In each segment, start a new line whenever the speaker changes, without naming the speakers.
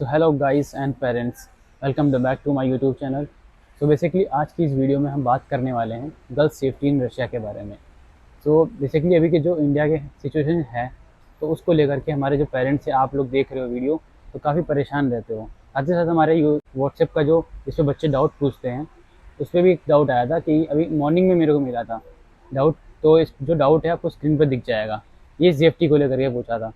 So hello guys and parents, welcome back to my YouTube channel. So basically आज की इस video में हम बात करने वाले हैं गर्ल्स सेफ्टी इन रशिया के बारे में। सो बेसिकली अभी के जो इंडिया के सिचुएशन है, तो उसको लेकर के हमारे जो पेरेंट्स हैं, आप लोग देख रहे हो वीडियो, तो काफ़ी परेशान रहते हो। साथ ही साथ हमारे व्हाट्सएप का जो इस पर बच्चे डाउट पूछते हैं, उस पर भी एक डाउट आया था कि अभी मॉर्निंग में मेरे को मिला था डाउट। तो इस जो डाउट है आपको स्क्रीन पर दिख जाएगा, ये सेफ्टी को लेकर के पूछा था।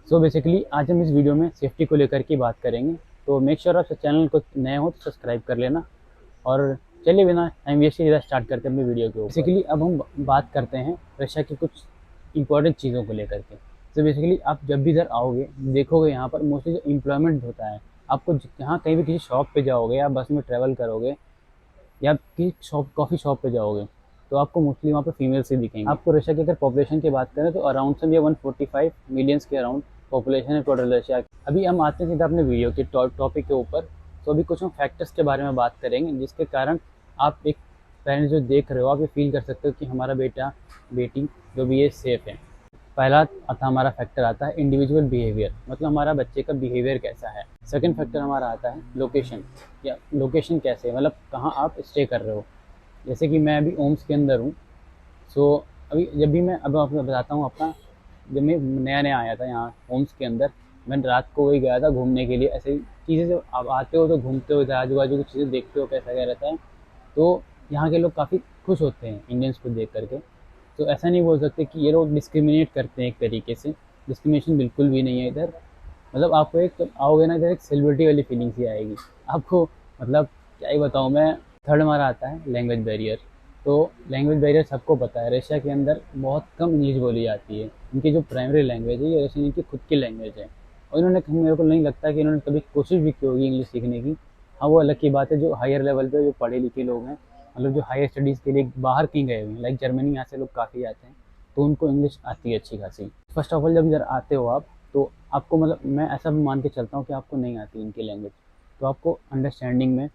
सो बेसिकली आज हम इस वीडियो में सेफ्टी को लेकर के बात करेंगे। तो मेक श्योर आप चैनल को नए हो तो सब्सक्राइब कर लेना। और चलिए बिना टाइम वेस्ट किए स्टार्ट करते हैं अपनी वीडियो के ऊपर। बेसिकली अब हम बात करते हैं रशिया की कुछ इंपॉर्टेंट चीज़ों को लेकर के। तो बेसिकली आप जब भी इधर आओगे, देखोगे यहाँ पर मोस्टली जो एम्प्लॉयमेंट होता है, आपको यहाँ कहीं भी किसी शॉप पे जाओगे या बस में ट्रैवल करोगे या किसी कॉफ़ी शॉप पे जाओगे, तो आपको मोस्टली वहाँ पे फीमेल्स ही दिखेंगे। आपको रशिया की अगर पॉपुलेशन की बात करें तो अराउंड से 145 मिलियंस के अराउंड पॉपुलेशन है टोटल रशिया की। अभी हम आते हैं सीधा अपने वीडियो के टॉपिक के ऊपर। तो अभी कुछ हम फैक्टर्स के बारे में बात करेंगे जिसके कारण आप एक पेरेंट्स जो देख रहे हो, आप ये फील कर सकते हो कि हमारा बेटा बेटी जो भी है सेफ है। पहला आता हमारा फैक्टर आता है इंडिविजुअल बिहेवियर, मतलब हमारा बच्चे का बिहेवियर कैसा है। सेकंड फैक्टर हमारा आता है लोकेशन, या लोकेशन कैसे है, मतलब कहाँ आप स्टे कर रहे हो। जैसे कि मैं अभी ओम्स के अंदर हूँ। सो अभी जब भी मैं अब आपको बताता हूँ अपना, जब मैं नया नया आया था यहाँ होम्स के अंदर, मैं रात को वही गया था घूमने के लिए। ऐसे ही चीज़ें जब आप आते हो तो घूमते हो, आजू बाजू की चीज़ें देखते हो कैसा क्या रहता है, तो यहाँ के लोग काफ़ी खुश होते हैं इंडियंस को देख करके। तो ऐसा नहीं बोल सकते कि ये लोग डिस्क्रिमिनेट करते हैं, एक तरीके से डिस्क्रिमिनेशन बिल्कुल भी नहीं है इधर। मतलब आपको एक आओगे ना इधर, एक सेलिब्रिटी वाली फीलिंग सी आएगी आपको। मतलब क्या ही बताऊँ मैं। थर्ड हमारा आता है लैंग्वेज बैरियर। तो लैंग्वेज बैरियर सबको पता है, रशिया के अंदर बहुत कम इंग्लिश बोली जाती है। इनकी जो प्राइमरी लैंग्वेज है ये रशियन की खुद की लैंग्वेज है, और इन्होंने मेरे को नहीं लगता कि इन्होंने कभी कोशिश भी की होगी इंग्लिश सीखने की। हाँ, वो अलग की बात है जो हायर लेवल पे जो पढ़े लिखे लोग हैं, मतलब जो हायर स्टडीज़ के लिए बाहर कहीं गए हुए हैं, लाइक जर्मनी, यहाँ से लोग काफ़ी आते हैं, तो उनको इंग्लिश आती है अच्छी खासी। फर्स्ट ऑफ ऑल जब इधर आते हो आप, तो आपको मतलब मैं ऐसा भी मान के चलता हूँ कि आपको नहीं आती इनकी लैंग्वेज, तो आपको अंडरस्टैंडिंग में,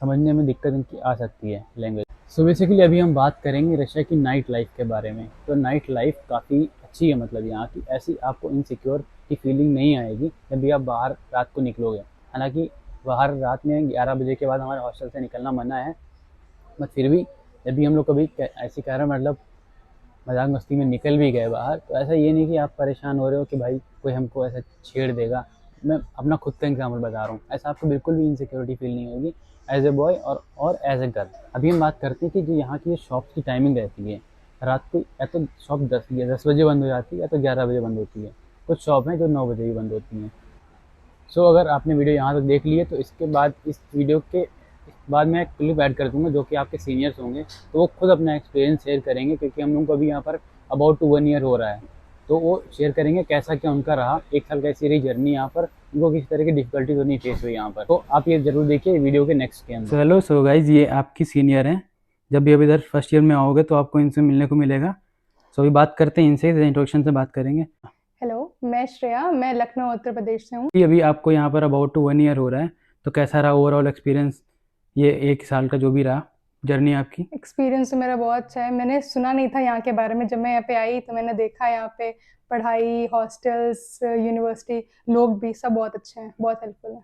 समझने में दिक्कत इनकी आ सकती है लैंग्वेज। सो बेसिकली अभी हम बात करेंगे रशिया की नाइट लाइफ के बारे में। तो नाइट लाइफ काफ़ी अच्छी है, मतलब यहाँ की ऐसी आपको इनसिक्योर की फीलिंग नहीं आएगी जब भी आप बाहर रात को निकलोगे। हालांकि बाहर रात में 11 बजे के बाद हमारे हॉस्टल से निकलना मना है, बट फिर भी जब भी हम लोग कभी ऐसी कह रहे मतलब मजाक मस्ती में निकल भी गए बाहर, तो ऐसा ये नहीं कि आप परेशान हो रहे हो कि भाई कोई हमको ऐसा छेड़ देगा। मैं अपना खुद का एग्जाम्पल बता रहा हूँ, ऐसा आपको बिल्कुल भी इनसिक्योरिटी फील नहीं होगी एज ए बॉय और एज ए गर्ल। अभी हम बात करते हैं कि जो यहाँ की शॉप्स की टाइमिंग रहती है, रात को या तो शॉप 10 बजे बंद हो जाती है या तो 11 बजे बंद होती है। कुछ शॉप हैं जो 9 बजे भी बंद होती हैं। सो अगर आपने वीडियो यहाँ तक देख ली है, तो इसके बाद इस वीडियो के बाद मैं एक क्लिप ऐड कर दूंगा जो कि आपके सीनियर्स होंगे, तो वो खुद अपना एक्सपीरियंस शेयर करेंगे, क्योंकि हम लोग को अभी यहाँ पर अबाउट टू 1 ईयर हो रहा है। तो वो शेयर करेंगे कैसा क्या उनका रहा, एक साल कैसी रही जर्नी यहाँ पर, उनको किस तरह की डिफिकल्टी तो नहीं फेस हुई यहाँ पर। तो आप ये जरूर देखिए वीडियो के नेक्स्ट के अंदर। सो गाइज, ये आपकी सीनियर हैं। जब भी अभी इधर फर्स्ट ईयर में आओगे तो आपको इनसे मिलने को मिलेगा। सो अभी बात करते हैं इनसे, इंट्रोडक्शन से बात करेंगे।
हेलो, मैं श्रेया, मैं लखनऊ उत्तर प्रदेश से हूँ।
अभी आपको यहाँ पर अबाउट टू 1 ईयर हो रहा है, तो कैसा रहा ओवरऑल एक्सपीरियंस, ये 1 साल का जो भी रहा जर्नी आपकी?
एक्सपीरियंस तो मेरा बहुत अच्छा है। मैंने सुना नहीं था यहाँ के बारे में, जब मैं यहाँ पे आई तो मैंने देखा यहाँ पे पढ़ाई, हॉस्टल्स, यूनिवर्सिटी, लोग भी सब बहुत अच्छे हैं, बहुत हेल्पफुल है।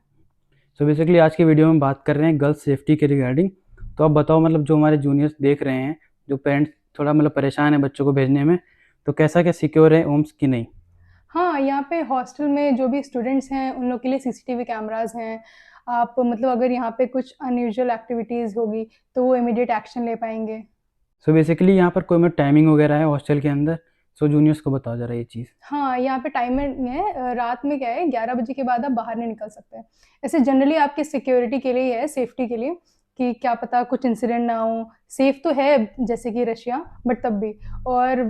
सो बेसिकली आज की वीडियो में बात कर रहे हैं गर्ल्स सेफ्टी के रिगार्डिंग। तो आप बताओ, मतलब जो हमारे जूनियर्स देख रहे हैं, जो पेरेंट्स थोड़ा मतलब परेशान है बच्चों को भेजने में, तो कैसा क्या सिक्योर है ओम्स की नहीं?
हाँ, यहाँ पे हॉस्टल में जो भी स्टूडेंट्स हैं उन लोग के लिए सीसीटीवी कैमराज हैं। आप मतलब अगर यहाँ पे कुछ अनयूजुअल एक्टिविटीज़ होगी तो वो इमीडिएट एक्शन ले पाएंगे।
सो बेसिकली यहाँ पर कोई मतलब टाइमिंग वगैरह है हॉस्टल के अंदर? सो जूनियर्स को बताओ जरा ये चीज़।
हाँ, यहाँ पे टाइमर नहीं है। रात में क्या है, 11 बजे के बाद आप बाहर नहीं निकल सकते। ऐसे जनरली आपकी सिक्योरिटी के लिए ही है, सेफ्टी के लिए, कि क्या पता कुछ इंसिडेंट ना हो। सेफ तो है जैसे कि रशिया, बट तब भी। और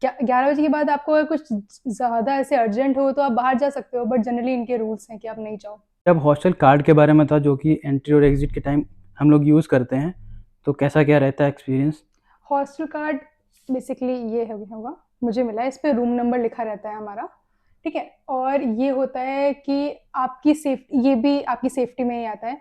11 बजे के बाद आपको अगर कुछ ज़्यादा ऐसे अर्जेंट हो तो आप बाहर जा सकते हो, बट जनरली इनके रूल्स हैं कि आप नहीं जाओ।
अब हॉस्टल कार्ड के बारे में था जो कि एंट्री और एग्जिट के टाइम हम लोग यूज़ करते हैं, तो कैसा क्या रहता है एक्सपीरियंस?
हॉस्टल कार्ड बेसिकली ये होगा, मुझे मिला है, इस पे रूम नंबर लिखा रहता है हमारा, ठीक है। और ये होता है कि आपकी सेफ्टी, ये भी आपकी सेफ्टी में ही आता है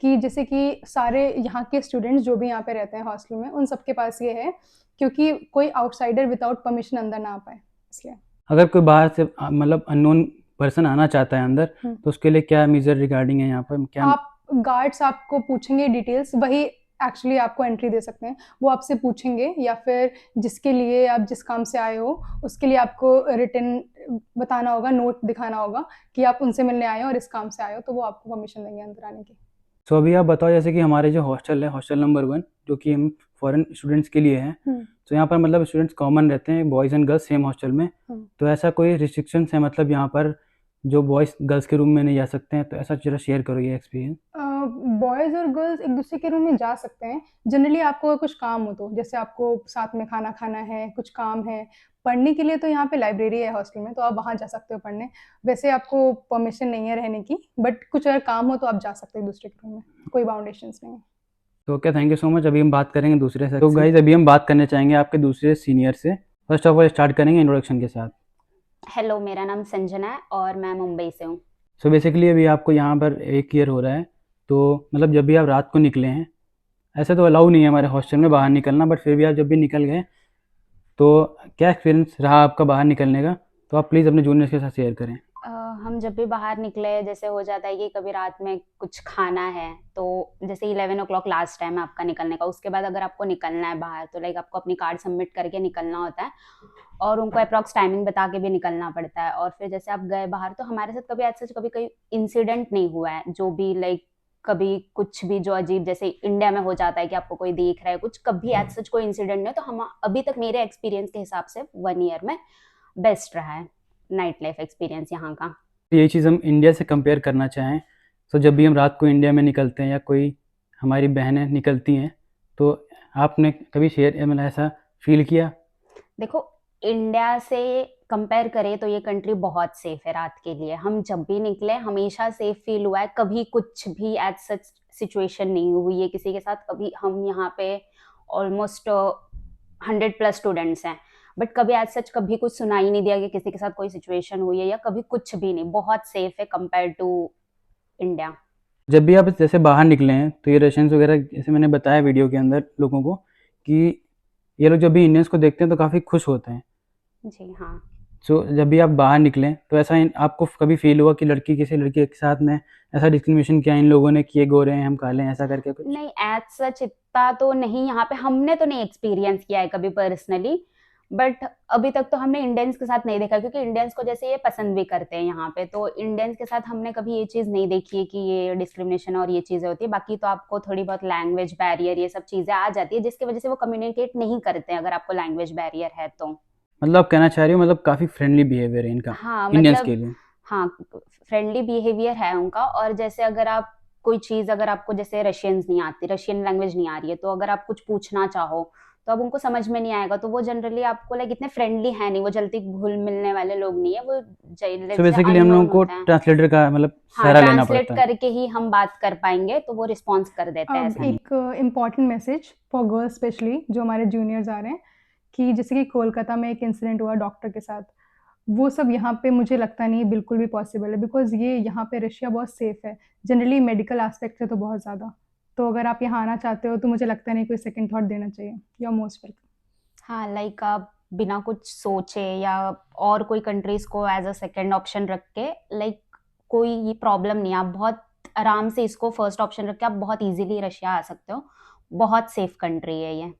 कि जैसे कि सारे यहाँ के स्टूडेंट्स जो भी यहाँ पे रहते हैं हॉस्टल में, उन सबके पास ये है, क्योंकि कोई आउटसाइडर विदाउट परमिशन अंदर ना आ पाए, इसलिए।
अगर कोई बाहर से मतलब अननोन पर्सन आना चाहता है अंदर, तो उसके लिए क्या मेजर रिगार्डिंग है यहाँ पर क्या?
आप गार्ड्स आपको पूछेंगे डिटेल्स, वही एक्चुअली आपको एंट्री दे सकते हैं। वो आपसे पूछेंगे, या फिर जिसके लिए आप जिस काम से आए हो उसके लिए आपको रिटन बताना होगा, नोट दिखाना होगा कि आप उनसे मिलने आए हो और इस काम से आए हो, तो वो आपको परमिशन देंगे अंदर आने की।
तो अभी आप बताओ, जैसे कि हमारे जो हॉस्टल है, हॉस्टल नंबर 1, जो कि हम फॉरेन स्टूडेंट्स के लिए है, तो यहाँ पर मतलब स्टूडेंट्स कॉमन रहते हैं, boys and girls same hostel में। तो ऐसा कोई रिस्ट्रिक्शंस है मतलब यहाँ पर जो बॉयज़ गर्ल्स के रूम में नहीं जा सकते हैं, तो ऐसा जरा शेयर करो ये एक्सपीरियंस।
बॉयज़ और गर्ल्स एक दूसरे के रूम में जा सकते हैं। जनरली आपको अगर कुछ काम हो, तो जैसे आपको साथ में खाना खाना है, कुछ काम है, पढ़ने के लिए तो यहाँ पे लाइब्रेरी है हॉस्टल में, तो आप वहाँ जा सकते हो पढ़ने। वैसे आपको परमिशन नहीं है रहने की, बट कुछ अगर काम हो तो आप जा सकते हो दूसरे के रूम में, कोई बाउंडेशंस नहीं है।
तो okay, thank you so much. अभी हम बात करेंगे दूसरे से। तो गाइज अभी हम बात करने चाहेंगे आपके दूसरे सीनियर से। फर्स्ट ऑफ ऑल स्टार्ट करेंगे इंट्रोडक्शन के साथ।
हेलो, मेरा नाम संजना है और मैं मुंबई से हूँ।
सो बेसिकली अभी आपको यहाँ पर 1 ईयर हो रहा है, तो मतलब जब भी आप रात को निकले हैं, ऐसे तो अलाउ नहीं है हमारे हॉस्टल में बाहर निकलना, बट फिर भी आप जब भी निकल गए, तो क्या एक्सपीरियंस रहा आपका बाहर निकलने का? तो आप प्लीज़ अपने जूनियर्स के साथ शेयर करें।
हम जब भी बाहर निकले, जैसे हो जाता है कि कभी रात में कुछ खाना है, तो जैसे 11 o'clock लास्ट टाइम है आपका निकलने का। उसके बाद अगर आपको निकलना है बाहर, तो लाइक आपको अपनी कार्ड सबमिट करके निकलना होता है और उनको अप्रॉक्स टाइमिंग बता के भी निकलना पड़ता है। और फिर जैसे आप गए बाहर, तो हमारे साथ कभी ऐसा कभी कोई इंसिडेंट नहीं हुआ है, जो भी लाइक कभी कुछ भी जो अजीब जैसे इंडिया में हो जाता है कि आपको कोई देख रहा है कुछ, कभी ऐसा सच कोई इंसिडेंट नहीं। तो हम अभी तक मेरे एक्सपीरियंस के हिसाब से 1 ईयर में बेस्ट रहा है नाइट लाइफ एक्सपीरियंस यहाँ का।
यही चीज़ हम इंडिया से कंपेयर करना चाहें, तो जब भी हम रात को इंडिया में निकलते हैं या कोई हमारी बहनें निकलती हैं, तो आपने कभी शेयर मतलब ऐसा फील किया?
देखो, इंडिया से कंपेयर करें तो ये कंट्री बहुत सेफ है रात के लिए। हम जब भी निकले हमेशा सेफ फील हुआ है, कभी कुछ भी एज सच सिचुएशन नहीं हुई है किसी के साथ। कभी हम यहाँ पे ऑलमोस्ट 100+ स्टूडेंट्स हैं, बट कभी एज सच कभी कुछ सुनाई नहीं दिया कि किसी के साथ कोई सिचुएशन हुई है, या कभी कुछ भी नहीं। बहुत सेफ है कंपेयर टू इंडिया।
जब भी आप जैसे बाहर निकले हैं, तो ये रशियंस वगैरह, जैसे मैंने बताया वीडियो के अंदर लोगों को, कि ये लोग जब भी इंडियंस को देखते हैं तो काफ़ी खुश होते हैं।
जी हाँ।
सो जब भी आप बाहर निकलें, तो ऐसा आपको कभी फील हुआ कि लड़की किसी लड़के के साथ में ऐसा डिस्क्रिमिनेशन किया इन लोगों ने कि ये गोरे हैं हम काले हैं, ऐसा करके कुछ?
नहीं, एज सच इतना तो नहीं, यहाँ पे हमने तो नहीं एक्सपीरियंस किया है कभी पर्सनली। बट अभी तक तो हमने इंडियंस के साथ नहीं देखा, क्योंकि इंडियंस को जैसे ये पसंद भी करते हैं यहाँ पे, तो इंडियंस के साथ हमने कभी ये चीज़ नहीं देखी है कि ये डिस्क्रिमिनेशन और ये चीज़ें होती है। बाकी तो आपको थोड़ी बहुत लैंग्वेज बैरियर ये सब चीज़ें आ जाती है, जिसकी वजह से वो कम्युनिकेट नहीं करते हैं अगर आपको लैंग्वेज बैरियर है तो।
मतलब आप कहना चाह रही हो मतलब काफ़ी फ्रेंडली बिहेवियर है इनका
हाँ,
इंडियंस
मतलब
के लिए?
हाँ, फ्रेंडली बिहेवियर है उनका। और जैसे अगर आप कोई चीज़, अगर आपको जैसे रशियंस नहीं आती, रशियन लैंग्वेज नहीं आ रही है, तो अगर आप कुछ पूछना चाहो तो अब उनको समझ में नहीं आएगा, तो वो जनरली आपको लाइक इतने फ्रेंडली है नहीं, वो जल्दी घुल मिलने वाले लोग नहीं है, वो
सो बेसिकली हम लोगों
अननोन
को
होते हैं।
ट्रांसलेटर का मतलब
हाँ,
सहारा लेना
ट्रांसलेट
पड़ता है।
करके ही हम बात कर पाएंगे, तो वो रिस्पॉन्स कर देते हैं।
अब
ऐसा नहीं।
एक important message for girls specially, जो हमारे जूनियर्स आ रहे हैं, कि जैसे कि कोलकाता में एक इंसिडेंट हुआ डॉक्टर के साथ, वो सब यहाँ पे मुझे लगता नहीं बिल्कुल भी पॉसिबल है, बिकॉज ये यहाँ पे रशिया बहुत सेफ है जनरली मेडिकल एस्पेक्ट से तो बहुत ज़्यादा। तो अगर आप यहाँ आना चाहते हो तो मुझे लगता नहीं कोई सेकंड थॉट देना चाहिए। You are most welcome.
हाँ, लाइक आप बिना कुछ सोचे या और कोई कंट्रीज को एज अ सेकेंड ऑप्शन रख के, लाइक कोई ये प्रॉब्लम नहीं है, आप बहुत आराम से इसको फर्स्ट ऑप्शन रख के आप बहुत इजीली रशिया आ सकते हो। बहुत सेफ कंट्री है ये।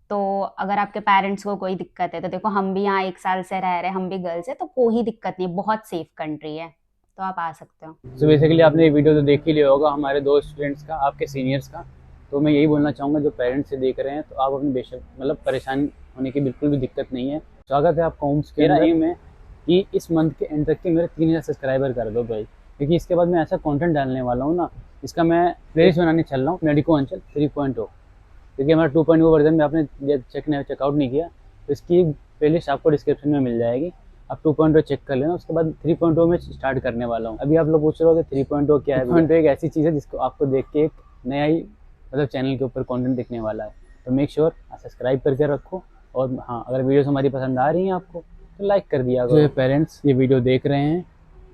तो अगर आपके पेरेंट्स को कोई दिक्कत है, तो देखो हम भी यहाँ 1 साल से रह रहे हैं, हम भी गर्ल्स है, तो कोई दिक्कत नहीं, बहुत सेफ कंट्री है, तो आप आ सकते हो।
सो बेसिकली आपने ये वीडियो तो देख ही लिया होगा हमारे 2 स्टूडेंट्स का, आपके सीनियर्स का। तो मैं यही बोलना चाहूँगा, जो पेरेंट्स से देख रहे हैं, तो आप अपनी बेशक मतलब परेशान होने की बिल्कुल भी दिक्कत नहीं है। स्वागत है आपका होम्स के अंदर। मेरा एम है कि इस मंथ के एंड तक के मेरे 3000 सब्सक्राइबर कर दो भाई, क्योंकि इसके बाद मैं ऐसा कंटेंट डालने वाला हूँ ना, इसका मैं प्लेलिस्ट बनाने चल रहा हूँ, मेडिको अंचल 3.0, क्योंकि हमारा 2.0 वर्जन में आपने चेकआउट नहीं किया, तो इसकी प्लेलिस्ट आपको डिस्क्रिप्शन में मिल जाएगी। आप 2.0 चेक कर लेना, उसके बाद 3.0 में स्टार्ट करने वाला हूँ। अभी आप लोग पूछ रहे हो कि 3.0 क्या है? 3.0 एक ऐसी चीज़ है जिसको आपको देख के एक नया ही मतलब चैनल के ऊपर कंटेंट दिखने वाला है। तो मेक श्योर सब्सक्राइब करके रखो, और हाँ, अगर वीडियोस हमारी पसंद आ रही हैं आपको, तो लाइक कर दिया करो। जो पेरेंट्स ये वीडियो देख रहे हैं,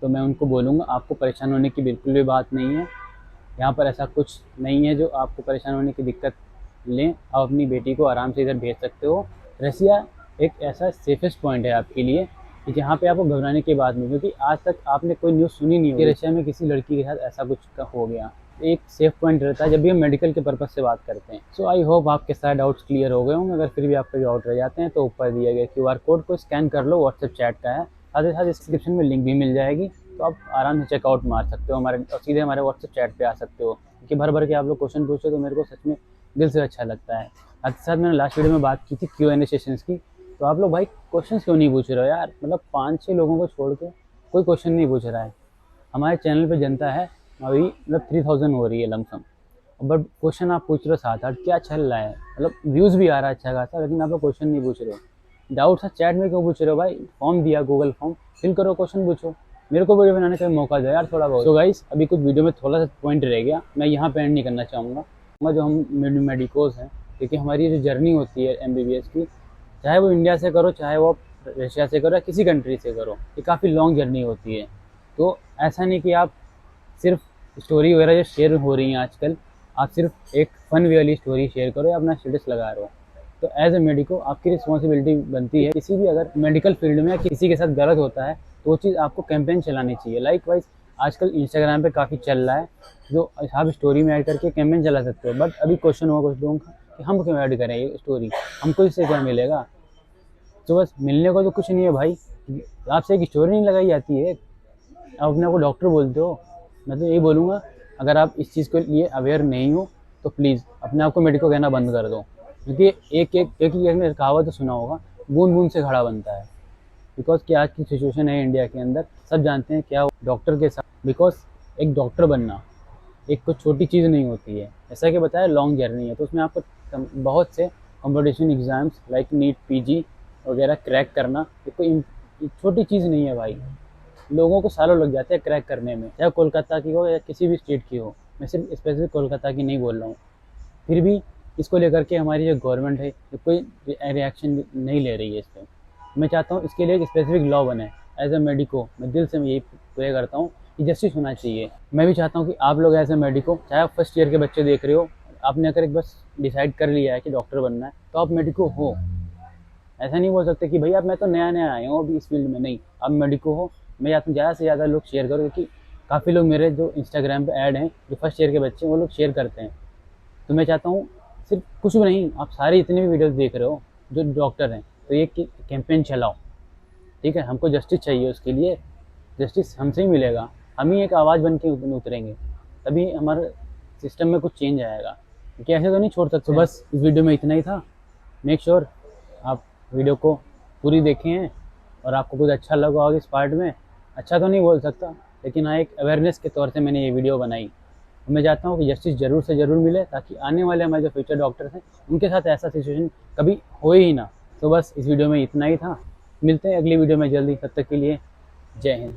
तो मैं उनको बोलूँगा, आपको परेशान होने की बिल्कुल भी बात नहीं है। यहाँ पर ऐसा कुछ नहीं है जो आपको परेशान होने की दिक्कत लें। आप अपनी बेटी को आराम से इधर भेज सकते हो। रसिया एक ऐसा सेफेस्ट पॉइंट है आपके लिए, कि जहाँ पे आपको घबराने की बात नहीं, क्योंकि आज तक आपने कोई न्यूज़ सुनी नहीं होगी कि रशिया में किसी लड़की के साथ ऐसा कुछ हो गया। एक सेफ पॉइंट रहता है जब भी हम मेडिकल के पर्पज़ से बात करते हैं। सो आई होप आपके सारे डाउट्स क्लियर हो गए होंगे। अगर फिर भी आपके डाउट रह जाते हैं तो ऊपर दिए गए QR कोड को स्कैन कर लो, व्हाट्सएप चैट का है, साथ ही साथ डिस्क्रिप्शन में लिंक भी मिल जाएगी, तो आप आराम से चेकआउट मार सकते हो हमारे और सीधे हमारे व्हाट्सएप चैट पे आ सकते हो। क्योंकि भर भर के आप लोग क्वेश्चन पूछो तो मेरे को सच में दिल से अच्छा लगता है। साथ ही साथ मैंने लास्ट वीडियो में बात की थी Q&A सेशंस की, तो आप लोग भाई क्वेश्चन क्यों नहीं पूछ रहे हो यार? मतलब 5-6 लोगों को छोड़ के कोई क्वेश्चन नहीं पूछ रहा है। हमारे चैनल पे जनता है अभी मतलब 3000 हो रही है लमसम, बट क्वेश्चन आप पूछ रहे हो 7-8, क्या चल रहा है? मतलब व्यूज़ भी आ रहा है अच्छा खासा, लेकिन आप लोग क्वेश्चन नहीं पूछ रहे हो। डाउट है चैट में क्यों पूछ रहे हो भाई? फॉर्म दिया, गूगल फॉर्म फिल करो, क्वेश्चन पूछो, मेरे को वीडियो बनाने का मौका दो यार थोड़ा बहुत। सो गाइस, अभी कुछ वीडियो में थोड़ा सा पॉइंट रह गया, मैं यहाँ पे एंड नहीं करना चाहूँगा। जो हम मेडिकोज हैं, क्योंकि हमारी जो जर्नी होती है MBBS की, चाहे वो इंडिया से करो, चाहे वो रशिया से करो या किसी कंट्री से करो, ये काफ़ी लॉन्ग जर्नी होती है। तो ऐसा नहीं कि आप सिर्फ स्टोरी वगैरह जो शेयर हो रही हैं आजकल, आप सिर्फ एक फन वाली स्टोरी शेयर करो या अपना स्टेटस लगा रहे हो। तो एज ए मेडिको आपकी रिस्पॉन्सिबिलिटी बनती है, किसी भी अगर मेडिकल फील्ड में किसी के साथ गलत होता है तो वो चीज़ आपको कैंपेन चलानी चाहिए। लाइक वाइज आजकल इंस्टाग्राम पे काफ़ी चल रहा है, जो आप स्टोरी में ऐड करके कैंपेन चला सकते हो। बट अभी क्वेश्चन होगा कुछ लोगों का कि हम क्यों ऐड करें ये स्टोरी, हमको इससे क्या मिलेगा? तो बस मिलने को तो कुछ नहीं है भाई, आपसे एक स्टोरी नहीं लगाई जाती है। आप अपने आप को डॉक्टर बोलते हो। मैं तो यही बोलूँगा, अगर आप इस चीज़ के लिए अवेयर नहीं हो तो प्लीज़ अपने आप को मेडिको कहना बंद कर दो, क्योंकि एक ही कहावत तो सुना होगा, बूंद बूंद से घड़ा बनता है। बिकॉज कि आज की सिचुएशन है इंडिया के अंदर, सब जानते हैं क्या डॉक्टर के साथ। बिकॉज एक डॉक्टर बनना एक कोई छोटी चीज़ नहीं होती है, ऐसा कि बताया लॉन्ग जर्नी है। तो उसमें आपको बहुत से competition exams like NEET, PG वगैरह क्रैक करना ये कोई छोटी चीज़ नहीं है भाई। लोगों को सालों लग जाते हैं क्रैक करने में, चाहे कोलकाता की हो या किसी भी स्टेट की हो। मैं सिर्फ स्पेसिफिक कोलकाता की नहीं बोल रहा हूँ। फिर भी इसको लेकर के हमारी जो गवर्नमेंट है कोई रिएक्शन नहीं ले रही है इस पर। मैं चाहता हूँ इसके लिए एक स्पेसिफिक लॉ बने। एज ए मेडिको मैं दिल से यही प्रे करता हूँ कि जस्टिस होना चाहिए। मैं भी चाहता हूँ कि आप लोग एज ए मेडिको, चाहे आप फर्स्ट ईयर के बच्चे देख रहे हो, आपने अगर एक बस डिसाइड कर लिया है कि डॉक्टर बनना है तो आप मेडिको हो। ऐसा नहीं बोल सकते कि भैया मैं तो नया नया आया हूँ अभी इस फील्ड में, नहीं, आप मेडिको हो। मैं चाहता हूँ ज़्यादा से ज़्यादा लोग शेयर करो, क्योंकि काफ़ी लोग मेरे जो इंस्टाग्राम पे ऐड हैं जो फर्स्ट ईयर के बच्चे हैं वो लोग शेयर करते हैं। तो मैं चाहता हूँ सिर्फ कुछ भी नहीं, आप सारे इतने भी वीडियोस देख रहे हो जो डॉक्टर हैं, तो ये कैंपेन चलाओ, ठीक है? हमको जस्टिस चाहिए, उसके लिए जस्टिस हमसे ही मिलेगा। हम ही एक आवाज़ बन के उतरेंगे, तभी हमारे सिस्टम में कुछ चेंज आएगा, क्योंकि ऐसे तो नहीं छोड़ सकते। तो बस इस वीडियो में इतना ही था। मेक श्योर आप वीडियो को पूरी देखें हैं और आपको कुछ अच्छा लगा होगा इस पार्ट में। अच्छा तो नहीं बोल सकता, लेकिन हाँ, एक अवेयरनेस के तौर से मैंने ये वीडियो बनाई। मैं चाहता हूँ कि जस्टिस ज़रूर से ज़रूर मिले, ताकि आने वाले हमारे जो फ्यूचर डॉक्टर्स हैं उनके साथ ऐसा सिचुएशन कभी हो ही ना। तो बस इस वीडियो में इतना ही था। मिलते हैं अगली वीडियो में जल्दी, तब तक के लिए जय हिंद।